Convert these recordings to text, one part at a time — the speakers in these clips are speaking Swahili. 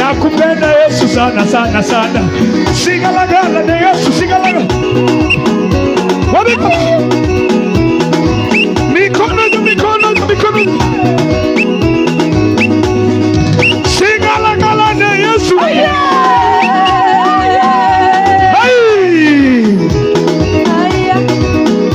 nakupenda Yesu sana sana sana. Sigalagala na Yesu, sigalagala. Wabiko. Mikono juu, mikono juu, mikono juu. Sigalagala na Yesu.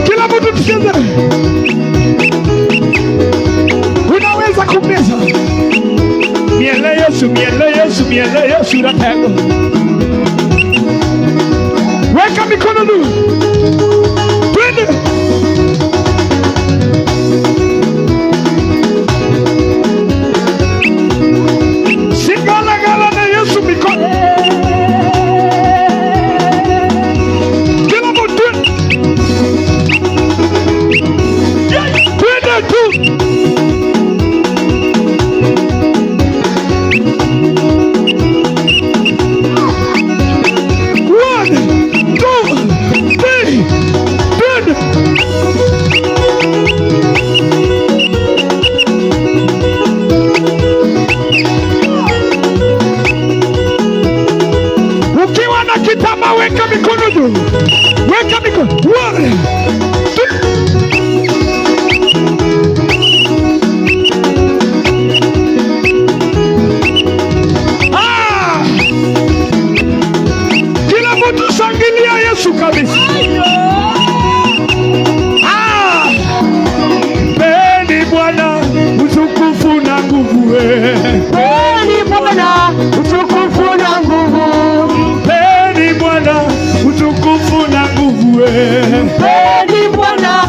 Kila mtu tucheze. Unaweza kumeza. Miele Yesu, miele Yesu, miele Yesu ratego. Weka mikono juu. Twende. Sigalagala na Yesu mikono. Kila mtu twende tu. Weka mikono juu. Weka mikono. Kila mtu shangilia Yesu kabisa. Mpeni Bwana utukufu na nguvu. Mpeni Bwana utukufu na nguvu. Mpeni Bwana utukufu na nguvu. Mpeni Bwana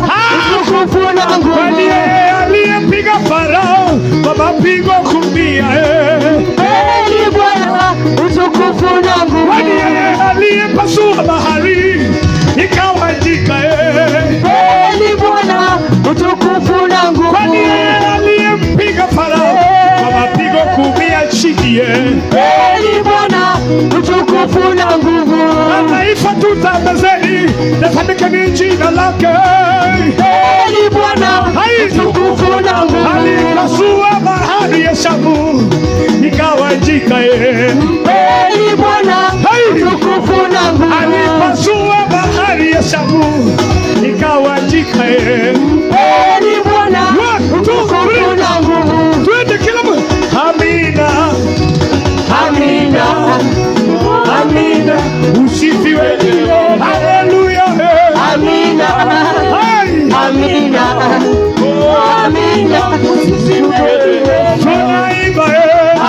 utukufu na nguvu. Kwani yeye aliyepiga Farao kwa mapigo 10. Mpeni Bwana utukufu na nguvu. Kwani yeye aliyepasua bahari ikawajika. Mpeni Bwana utukufu na nguvu. Kwani yeye aliyempiga Farao kwa mapigo 10 chini. Mpeni Bwana utukufu na nguvu. Mataifa tutambazeni, tafadhali jina lake. Mpeni Bwana utukufu na nguvu. Alipasua bahari ya Shamu ikawajika. Mpeni Bwana utukufu na nguvu. Alipasua bahari ya Shamu ikawajika. Mpeni Bwana utukufu na nguvu. Twende kila mtu. Amina. Amina. Amina. Usifiwe. Haleluya. Amina. Amina. Amina. Usifiwe. Tunaimba.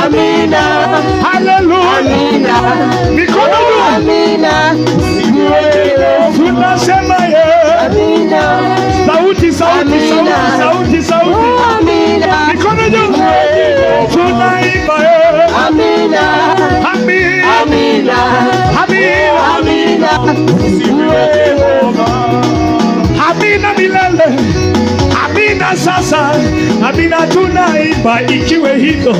Amina. Haleluya. Amina. Mikono juu. Amina. Usifiwe. Tunasema amina. Sauti, sauti, sauti, sauti. Amina. Mikono juu. Tunaimba. Amina. Amina. Amina. Amina. Amina milele. Amina sasa. Amina tunaimba ikiwe hivyo.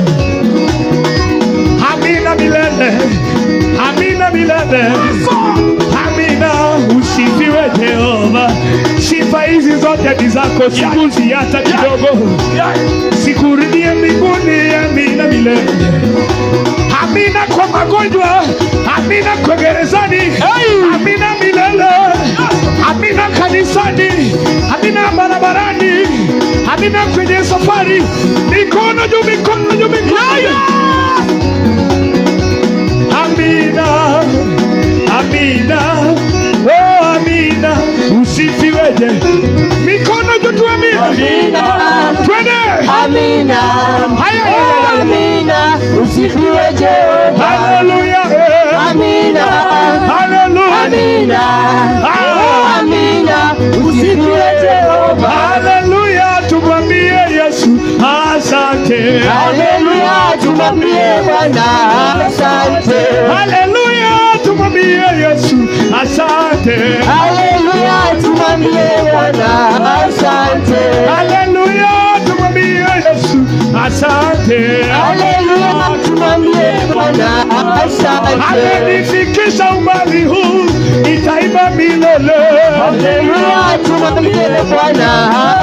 Amina milele. Amina milele. Amina usifiwe Jehova. Sifa hizi zote ni zako, sikuzi hata kidogo. Sikurudie mbinguni. Amina milele. Amina kwa magonjwa. Amina kwa gerezani. Amina milele. Amina kanisani. Amina barabarani. Amina kwenye safari. Mikono juu, mikono juu, mikono. Amina. Amina. Oh amina. Usifiweje. Mikono juu tu. Amina. Twende. Amina. Amina. Usifiweje. Haleluya. Amina. Haleluya. Amina. Amina. Usifiweje. Haleluya. Tumwambie Yesu asante. Haleluya. Tumwambie Bwana asante. Haleluya. Tumwambie Yesu asante. Haleluya. Tumwambie Bwana asante. Haleluya. Tumwambie Yesu asante. Haleluya. Tumwambie Bwana asante. Amenifikisha umbali huu, nitaimba milele. Haleluya. Tumwambie Bwana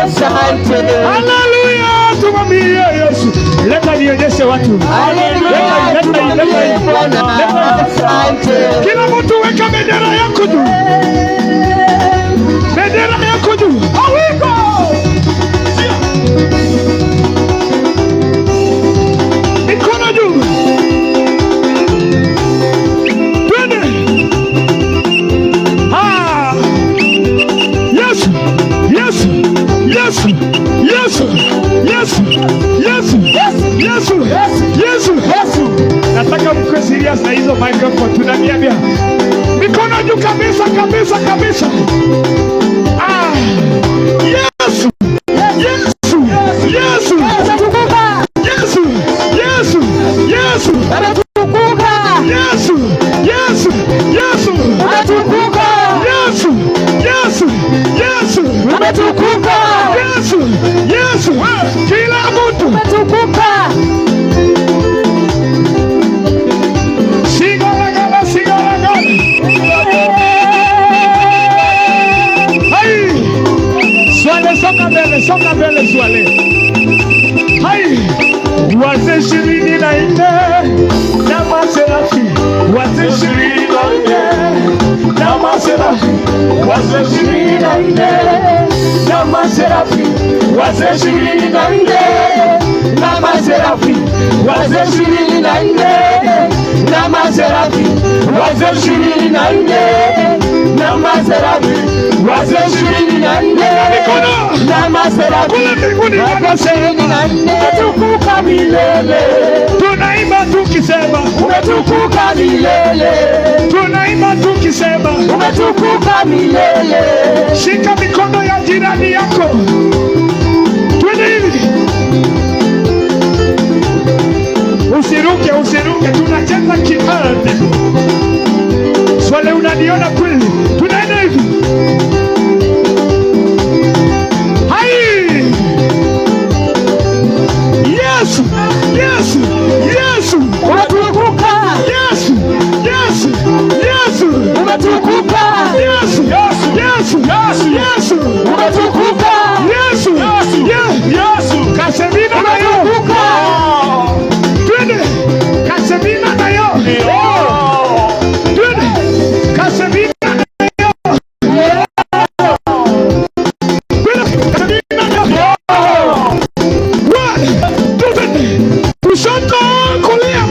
asante. Haleluya. Tumwambie Yesu. Leta nionyeshe watu. Haleluya. Kila mtu weka bendera yako juu. Bendera yako juu. Awiko. Mikono juu. Twende. Yesu. Yesu. Yesu. Yesu. Yesu. Yesu. Yesu. Yesu. Yesu. Nataka mkwe serious na hizo microphone. Tunaniambia mikono juu kabisa kabisa kabisa. Yesu. Yesu. Yesu. Anatukuka. Yesu. Yesu. Yesu. Anatukuka. Yesu. Yesu. Yesu. Anatukuka. Yesu. Yesu. Yesu. Anatukuka. Yesu. Yesu. Kila mtu anatukuka. Songa mbele Swale. Hai. Wazee 24 na maserafi. Wazee 24 na maserafi. Wazee 24 na maserafi. Wazee 24 na maserafi. Wazee 24 na maserafi. Wazee 24 na maserafi. Wazee 24 na maserafi. Umetukuka milele. Tunaimba tukisema umetukuka milele. Tunaimba tukisema umetukuka milele. Shika mikono ya jirani yako. Twende hivi. Usiruke, usiruke, tunacheza kiadi. Swale unaniona kweli? Tunaenda hivi. Yesu, Yesu, Yesu, umetukuka. Yesu, Yesu, Yesu, umetukuka. Yesu, Yesu, Yesu, Yesu, umetukuka. Yesu, Yesu, Kasemina nayo. Twende, Kasemina nayo. Twende, Kasemina nayo. Kushoto kulia,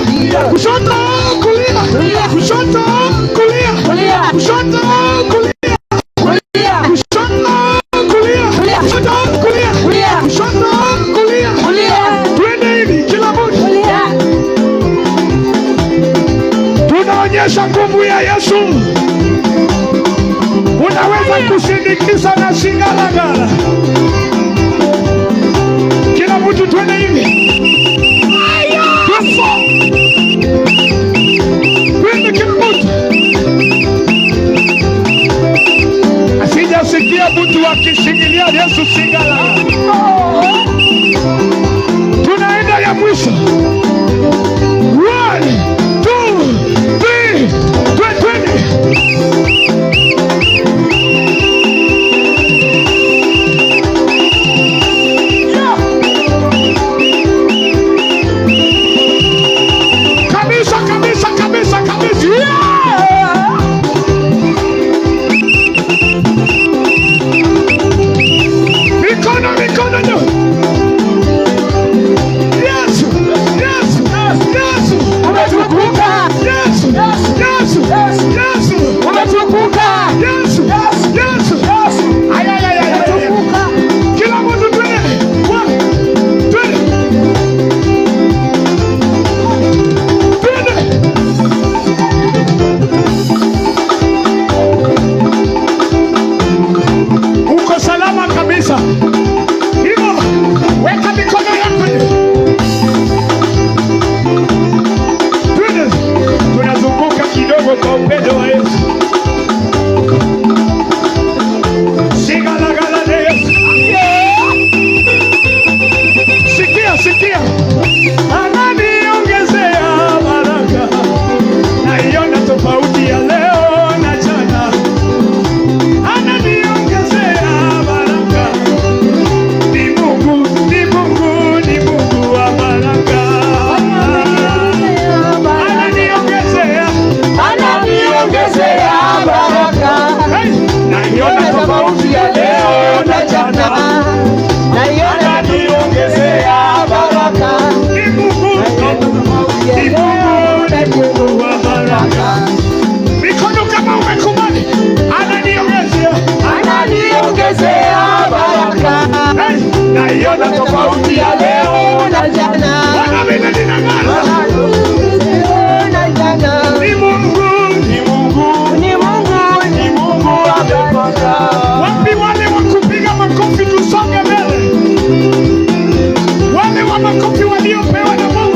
kushoto kulia, kushoto kulia, kushoto kulia, kushoto kulia, kushoto kulia, kushoto kulia. Twende hivi kila mtu. Tunaonyesha nguvu ya Yesu. Unaweza kusindikiza na Shingalagala. Kila mtu twende hivi. Asijasikia mtu akishingilia Yesu Shingalagala. Tunaenda ya mwisho. 1, 2, 3, 20. Mungu wa baraka. Mikono kama umekubali, ananiongezea baraka. Naiona tofauti ya leo na jana. Bwana mimi ninang'ara. Ni Mungu amefanya. Wapi wale wa kupiga makofi tusonge mbele? Wale wa makofi waliopewa na Mungu.